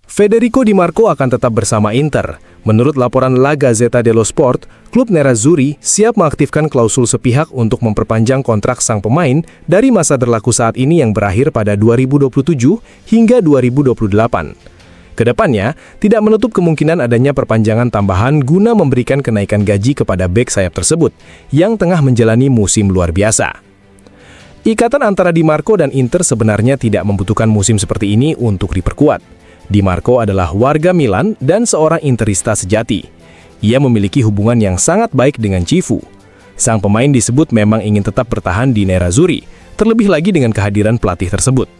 Federico Di Marco akan tetap bersama Inter. Menurut laporan La Gazzetta dello Sport, klub Nerazzurri siap mengaktifkan klausul sepihak untuk memperpanjang kontrak sang pemain dari masa berlaku saat ini yang berakhir pada 2027 hingga 2028. Kedepannya, tidak menutup kemungkinan adanya perpanjangan tambahan guna memberikan kenaikan gaji kepada bek sayap tersebut yang tengah menjalani musim luar biasa. Ikatan antara Di Marco dan Inter sebenarnya tidak membutuhkan musim seperti ini untuk diperkuat. Di Marco adalah warga Milan dan seorang Interista sejati. Ia memiliki hubungan yang sangat baik dengan Cifu. Sang pemain disebut memang ingin tetap bertahan di Nerazzurri, terlebih lagi dengan kehadiran pelatih tersebut.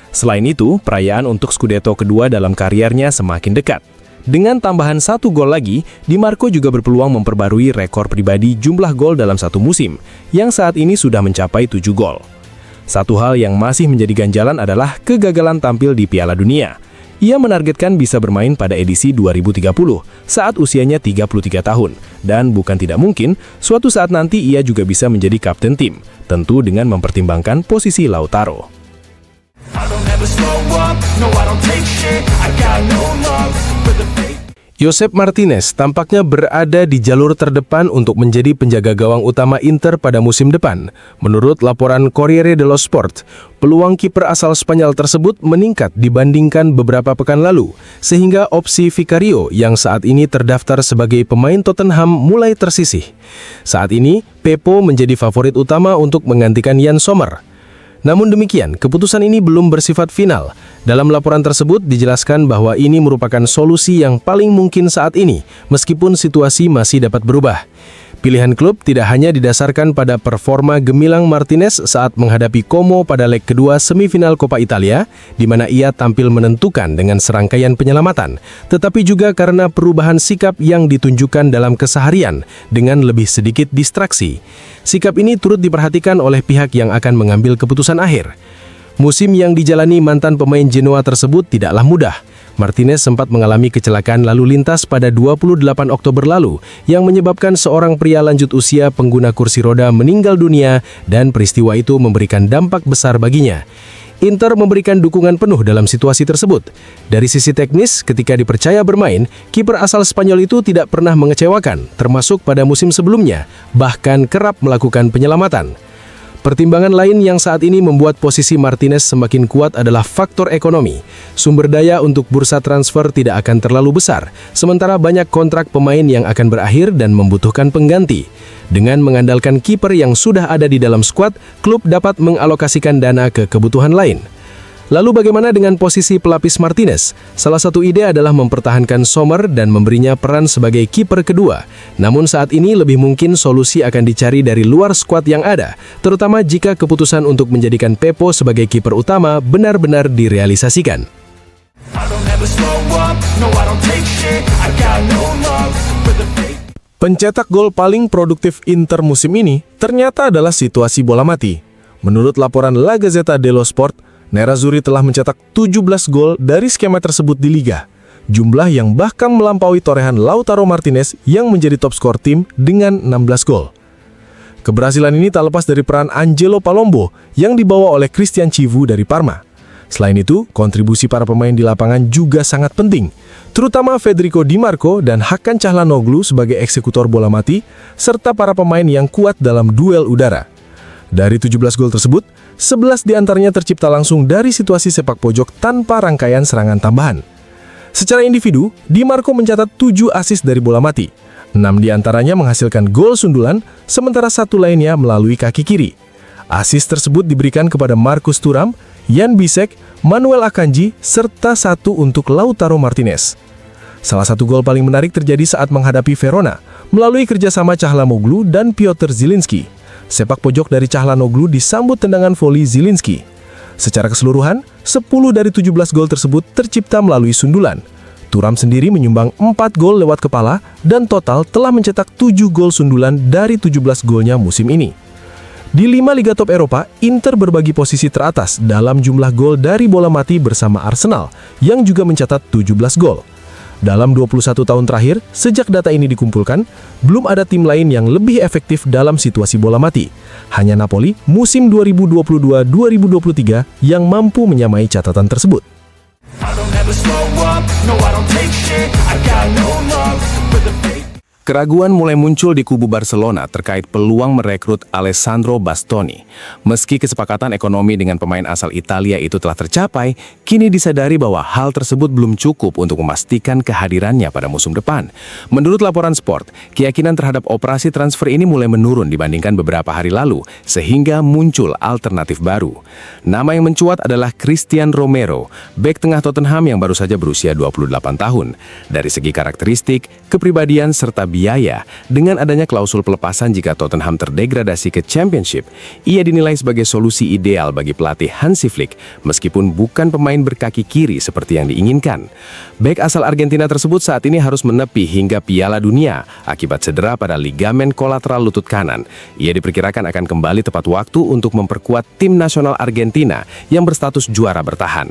Selain itu, perayaan untuk Scudetto kedua dalam kariernya semakin dekat. Dengan tambahan 1 gol lagi, Di Marco juga berpeluang memperbarui rekor pribadi jumlah gol dalam satu musim, yang saat ini sudah mencapai 7 gol. Satu hal yang masih menjadi ganjalan adalah kegagalan tampil di Piala Dunia. Ia menargetkan bisa bermain pada edisi 2030 saat usianya 33 tahun. Dan bukan tidak mungkin, suatu saat nanti ia juga bisa menjadi kapten tim, tentu dengan mempertimbangkan posisi Lautaro. Josep Martinez tampaknya berada di jalur terdepan untuk menjadi penjaga gawang utama Inter pada musim depan. Menurut laporan Corriere dello Sport, peluang kiper asal Spanyol tersebut meningkat dibandingkan beberapa pekan lalu, sehingga opsi Vicario yang saat ini terdaftar sebagai pemain Tottenham mulai tersisih. Saat ini, Pepo menjadi favorit utama untuk menggantikan Yann Sommer. Namun demikian, keputusan ini belum bersifat final. Dalam laporan tersebut dijelaskan bahwa ini merupakan solusi yang paling mungkin saat ini, meskipun situasi masih dapat berubah. Pilihan klub tidak hanya didasarkan pada performa gemilang Martinez saat menghadapi Como pada leg kedua semifinal Coppa Italia, di mana ia tampil menentukan dengan serangkaian penyelamatan, tetapi juga karena perubahan sikap yang ditunjukkan dalam keseharian dengan lebih sedikit distraksi. Sikap ini turut diperhatikan oleh pihak yang akan mengambil keputusan akhir. Musim yang dijalani mantan pemain Genoa tersebut tidaklah mudah. Martinez sempat mengalami kecelakaan lalu lintas pada 28 Oktober lalu yang menyebabkan seorang pria lanjut usia pengguna kursi roda meninggal dunia dan peristiwa itu memberikan dampak besar baginya. Inter memberikan dukungan penuh dalam situasi tersebut. Dari sisi teknis, ketika dipercaya bermain, kiper asal Spanyol itu tidak pernah mengecewakan, termasuk pada musim sebelumnya, bahkan kerap melakukan penyelamatan. Pertimbangan lain yang saat ini membuat posisi Martinez semakin kuat adalah faktor ekonomi. Sumber daya untuk bursa transfer tidak akan terlalu besar, sementara banyak kontrak pemain yang akan berakhir dan membutuhkan pengganti. Dengan mengandalkan kiper yang sudah ada di dalam skuad, klub dapat mengalokasikan dana ke kebutuhan lain. Lalu bagaimana dengan posisi pelapis Martinez? Salah satu ide adalah mempertahankan Sommer dan memberinya peran sebagai kiper kedua. Namun saat ini lebih mungkin solusi akan dicari dari luar skuad yang ada, terutama jika keputusan untuk menjadikan Pepo sebagai kiper utama benar-benar direalisasikan. Pencetak gol paling produktif Inter musim ini ternyata adalah situasi bola mati. Menurut laporan La Gazzetta dello Sport, Nerazzurri telah mencetak 17 gol dari skema tersebut di Liga. Jumlah yang bahkan melampaui torehan Lautaro Martinez yang menjadi top skor tim dengan 16 gol. Keberhasilan ini tak lepas dari peran Angelo Palombo yang dibawa oleh Christian Chivu dari Parma. Selain itu, kontribusi para pemain di lapangan juga sangat penting, terutama Federico Di Marco dan Hakan Çalhanoğlu sebagai eksekutor bola mati, serta para pemain yang kuat dalam duel udara. Dari 17 gol tersebut, 11 diantaranya tercipta langsung dari situasi sepak pojok tanpa rangkaian serangan tambahan. Secara individu, Di Marco mencatat 7 assist dari bola mati. 6 diantaranya menghasilkan gol sundulan, sementara 1 lainnya melalui kaki kiri. Assist tersebut diberikan kepada Marcus Thuram, Jan Bisek, Manuel Akanji, serta 1 untuk Lautaro Martinez. Salah satu gol paling menarik terjadi saat menghadapi Verona, melalui kerjasama Çalhanoğlu dan Piotr Zielinski. Sepak pojok dari Çalhanoğlu disambut tendangan voli Zielinski. Secara keseluruhan, 10 dari 17 gol tersebut tercipta melalui sundulan. Thuram sendiri menyumbang 4 gol lewat kepala dan total telah mencetak 7 gol sundulan dari 17 golnya musim ini. Di 5 Liga Top Eropa, Inter berbagi posisi teratas dalam jumlah gol dari bola mati bersama Arsenal, yang juga mencatat 17 gol. Dalam 21 tahun terakhir, sejak data ini dikumpulkan, belum ada tim lain yang lebih efektif dalam situasi bola mati. Hanya Napoli musim 2022-2023 yang mampu menyamai catatan tersebut. Keraguan mulai muncul di kubu Barcelona terkait peluang merekrut Alessandro Bastoni. Meski kesepakatan ekonomi dengan pemain asal Italia itu telah tercapai, kini disadari bahwa hal tersebut belum cukup untuk memastikan kehadirannya pada musim depan. Menurut laporan Sport, keyakinan terhadap operasi transfer ini mulai menurun dibandingkan beberapa hari lalu, sehingga muncul alternatif baru. Nama yang mencuat adalah Christian Romero, bek tengah Tottenham yang baru saja berusia 28 tahun. Dari segi karakteristik, kepribadian serta biaya, dengan adanya klausul pelepasan jika Tottenham terdegradasi ke Championship, ia dinilai sebagai solusi ideal bagi pelatih Hansi Flick, meskipun bukan pemain berkaki kiri seperti yang diinginkan. Bek asal Argentina tersebut saat ini harus menepi hingga Piala Dunia akibat cedera pada ligamen kolateral lutut kanan. Ia diperkirakan akan kembali tepat waktu untuk memperkuat tim nasional Argentina yang berstatus juara bertahan.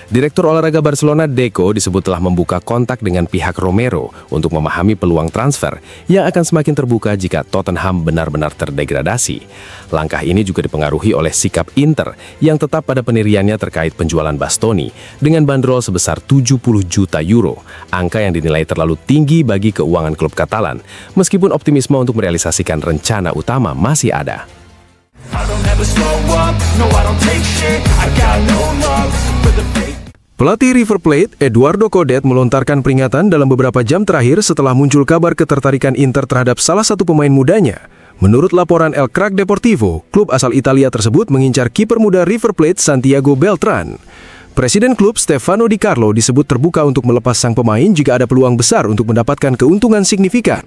Direktur olahraga Barcelona Deco disebut telah membuka kontak dengan pihak Romero untuk memahami peluang transfer yang akan semakin terbuka jika Tottenham benar-benar terdegradasi. Langkah ini juga dipengaruhi oleh sikap Inter yang tetap pada pendiriannya terkait penjualan Bastoni dengan bandrol sebesar 70 juta euro, angka yang dinilai terlalu tinggi bagi keuangan klub Katalan, meskipun optimisme untuk merealisasikan rencana utama masih ada. Pelatih River Plate, Eduardo Coudet, melontarkan peringatan dalam beberapa jam terakhir setelah muncul kabar ketertarikan Inter terhadap salah satu pemain mudanya. Menurut laporan El Crack Deportivo, klub asal Italia tersebut mengincar kiper muda River Plate Santiago Beltran. Presiden klub Stefano Di Carlo disebut terbuka untuk melepas sang pemain jika ada peluang besar untuk mendapatkan keuntungan signifikan.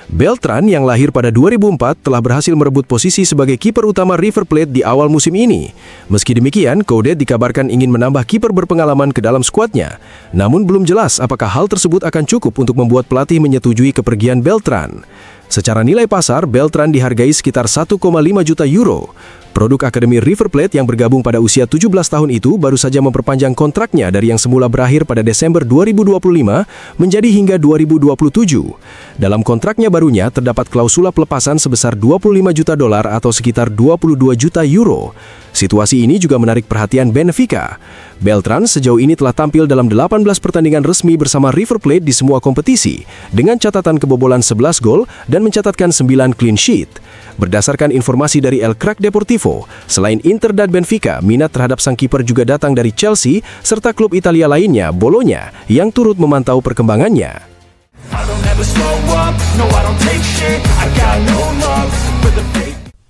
Beltran yang lahir pada 2004 telah berhasil merebut posisi sebagai kiper utama River Plate di awal musim ini. Meski demikian, Coudet dikabarkan ingin menambah kiper berpengalaman ke dalam skuadnya. Namun belum jelas apakah hal tersebut akan cukup untuk membuat pelatih menyetujui kepergian Beltran. Secara nilai pasar, Beltran dihargai sekitar 1,5 juta euro. Produk Akademi River Plate yang bergabung pada usia 17 tahun itu baru saja memperpanjang kontraknya dari yang semula berakhir pada Desember 2025 menjadi hingga 2027. Dalam kontraknya barunya terdapat klausula pelepasan sebesar 25 juta dolar atau sekitar 22 juta euro. Situasi ini juga menarik perhatian Benfica. Beltran sejauh ini telah tampil dalam 18 pertandingan resmi bersama River Plate di semua kompetisi, dengan catatan kebobolan 11 gol dan mencatatkan 9 clean sheet. Berdasarkan informasi dari El Crack Deportivo, selain Inter dan Benfica, minat terhadap sang kiper juga datang dari Chelsea serta klub Italia lainnya, Bologna, yang turut memantau perkembangannya.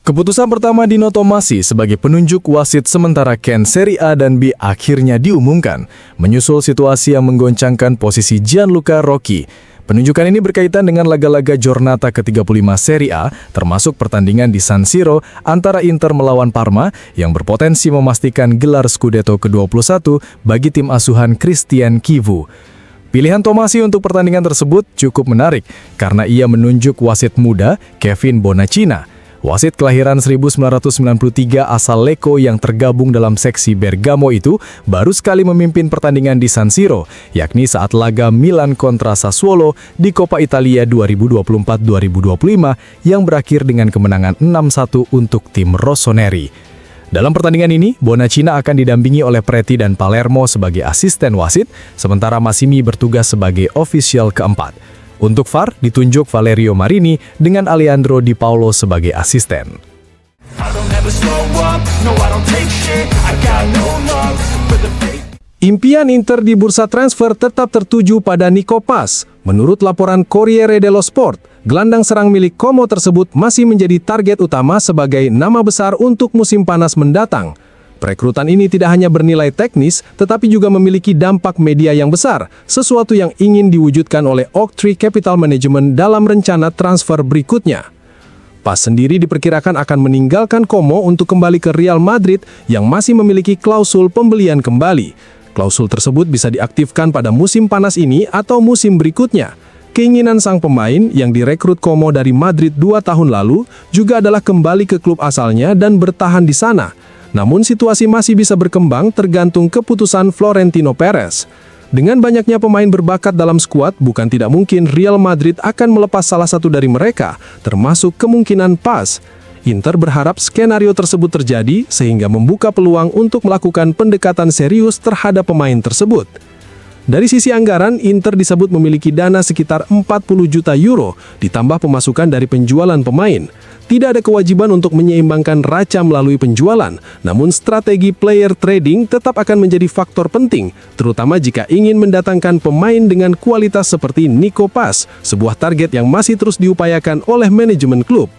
Keputusan pertama Dino Tomasi sebagai penunjuk wasit sementara Ken Serie A dan B akhirnya diumumkan, menyusul situasi yang menggoncangkan posisi Gianluca Rocchi. Penunjukan ini berkaitan dengan laga-laga Giornata ke-35 Serie A, termasuk pertandingan di San Siro antara Inter melawan Parma yang berpotensi memastikan gelar Scudetto ke-21 bagi tim asuhan Christian Chivu. Pilihan Tomasi untuk pertandingan tersebut cukup menarik karena ia menunjuk wasit muda Kevin Bonacina. Wasit kelahiran 1993 asal Lecco yang tergabung dalam seksi Bergamo itu baru sekali memimpin pertandingan di San Siro, yakni saat laga Milan kontra Sassuolo di Coppa Italia 2024-2025 yang berakhir dengan kemenangan 6-1 untuk tim Rossoneri. Dalam pertandingan ini, Bonacina akan didampingi oleh Preti dan Palermo sebagai asisten wasit, sementara Massimi bertugas sebagai ofisial keempat. Untuk VAR ditunjuk Valerio Marini dengan Alejandro Di Paolo sebagai asisten. Impian Inter di bursa transfer tetap tertuju pada Nico Paz. Menurut laporan Corriere dello Sport, gelandang serang milik Como tersebut masih menjadi target utama sebagai nama besar untuk musim panas mendatang. Perekrutan ini tidak hanya bernilai teknis, tetapi juga memiliki dampak media yang besar, sesuatu yang ingin diwujudkan oleh Oaktree Capital Management dalam rencana transfer berikutnya. Paz sendiri diperkirakan akan meninggalkan Como untuk kembali ke Real Madrid yang masih memiliki klausul pembelian kembali. Klausul tersebut bisa diaktifkan pada musim panas ini atau musim berikutnya. Keinginan sang pemain yang direkrut Como dari Madrid 2 tahun lalu juga adalah kembali ke klub asalnya dan bertahan di sana. Namun situasi masih bisa berkembang tergantung keputusan Florentino Perez. Dengan banyaknya pemain berbakat dalam skuad, bukan tidak mungkin Real Madrid akan melepas salah satu dari mereka, termasuk kemungkinan PAS. Inter berharap skenario tersebut terjadi sehingga membuka peluang untuk melakukan pendekatan serius terhadap pemain tersebut. Dari sisi anggaran, Inter disebut memiliki dana sekitar 40 juta euro, ditambah pemasukan dari penjualan pemain. Tidak ada kewajiban untuk menyeimbangkan raca melalui penjualan, namun strategi player trading tetap akan menjadi faktor penting, terutama jika ingin mendatangkan pemain dengan kualitas seperti Nico Paz, sebuah target yang masih terus diupayakan oleh manajemen klub.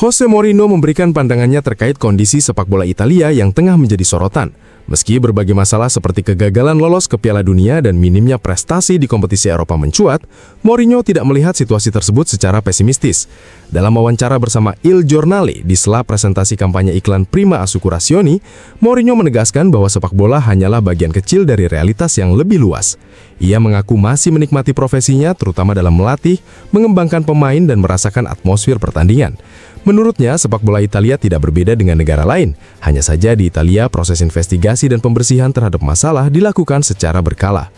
Jose Mourinho memberikan pandangannya terkait kondisi sepak bola Italia yang tengah menjadi sorotan. Meski berbagai masalah seperti kegagalan lolos ke Piala Dunia dan minimnya prestasi di kompetisi Eropa mencuat, Mourinho tidak melihat situasi tersebut secara pesimistis. Dalam wawancara bersama Il Giornale di sela presentasi kampanye iklan Prima Assicurazioni, Mourinho menegaskan bahwa sepak bola hanyalah bagian kecil dari realitas yang lebih luas. Ia mengaku masih menikmati profesinya, terutama dalam melatih, mengembangkan pemain dan merasakan atmosfer pertandingan. Menurutnya, sepak bola Italia tidak berbeda dengan negara lain. Hanya saja di Italia, proses investigasi dan pembersihan terhadap masalah dilakukan secara berkala.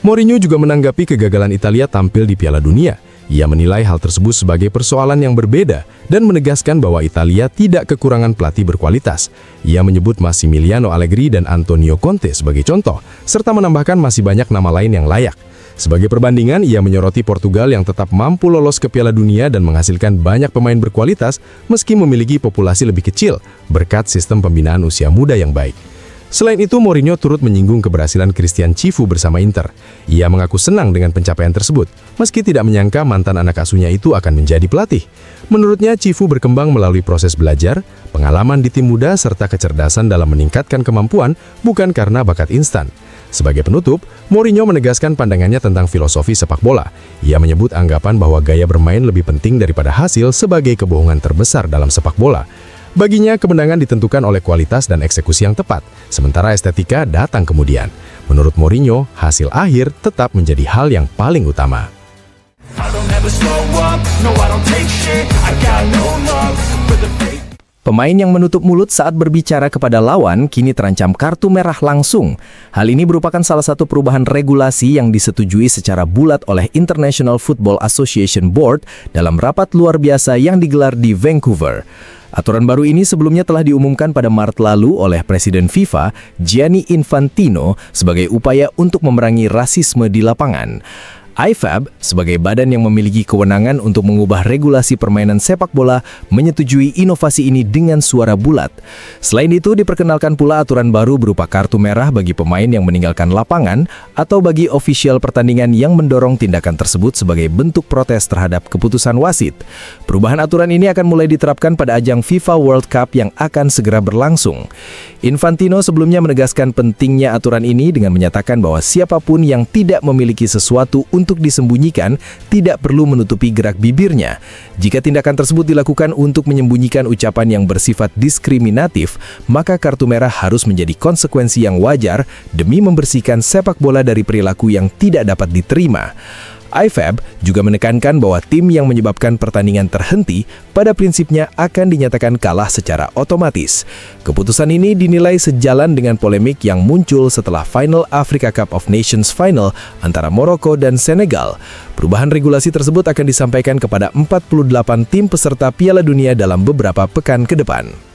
Mourinho juga menanggapi kegagalan Italia tampil di Piala Dunia. Ia menilai hal tersebut sebagai persoalan yang berbeda dan menegaskan bahwa Italia tidak kekurangan pelatih berkualitas. Ia menyebut Massimiliano Allegri dan Antonio Conte sebagai contoh, serta menambahkan masih banyak nama lain yang layak. Sebagai perbandingan, ia menyoroti Portugal yang tetap mampu lolos ke Piala Dunia dan menghasilkan banyak pemain berkualitas meski memiliki populasi lebih kecil berkat sistem pembinaan usia muda yang baik. Selain itu, Mourinho turut menyinggung keberhasilan Christian Cifu bersama Inter. Ia mengaku senang dengan pencapaian tersebut, meski tidak menyangka mantan anak asuhnya itu akan menjadi pelatih. Menurutnya, Cifu berkembang melalui proses belajar, pengalaman di tim muda, serta kecerdasan dalam meningkatkan kemampuan, bukan karena bakat instan. Sebagai penutup, Mourinho menegaskan pandangannya tentang filosofi sepak bola. Ia menyebut anggapan bahwa gaya bermain lebih penting daripada hasil sebagai kebohongan terbesar dalam sepak bola. Baginya, kemenangan ditentukan oleh kualitas dan eksekusi yang tepat, sementara estetika datang kemudian. Menurut Mourinho, hasil akhir tetap menjadi hal yang paling utama. Pemain yang menutup mulut saat berbicara kepada lawan kini terancam kartu merah langsung. Hal ini merupakan salah satu perubahan regulasi yang disetujui secara bulat oleh International Football Association Board dalam rapat luar biasa yang digelar di Vancouver. Aturan baru ini sebelumnya telah diumumkan pada Maret lalu oleh Presiden FIFA, Gianni Infantino, sebagai upaya untuk memerangi rasisme di lapangan. IFAB, sebagai badan yang memiliki kewenangan untuk mengubah regulasi permainan sepak bola, menyetujui inovasi ini dengan suara bulat. Selain itu, diperkenalkan pula aturan baru berupa kartu merah bagi pemain yang meninggalkan lapangan atau bagi ofisial pertandingan yang mendorong tindakan tersebut sebagai bentuk protes terhadap keputusan wasit. Perubahan aturan ini akan mulai diterapkan pada ajang FIFA World Cup yang akan segera berlangsung. Infantino sebelumnya menegaskan pentingnya aturan ini dengan menyatakan bahwa siapapun yang tidak memiliki sesuatu untuk disembunyikan tidak perlu menutupi gerak bibirnya. Jika tindakan tersebut dilakukan untuk menyembunyikan ucapan yang bersifat diskriminatif, maka kartu merah harus menjadi konsekuensi yang wajar demi membersihkan sepak bola dari perilaku yang tidak dapat diterima. IFAB juga menekankan bahwa tim yang menyebabkan pertandingan terhenti pada prinsipnya akan dinyatakan kalah secara otomatis. Keputusan ini dinilai sejalan dengan polemik yang muncul setelah final Africa Cup of Nations final antara Maroko dan Senegal. Perubahan regulasi tersebut akan disampaikan kepada 48 tim peserta Piala Dunia dalam beberapa pekan ke depan.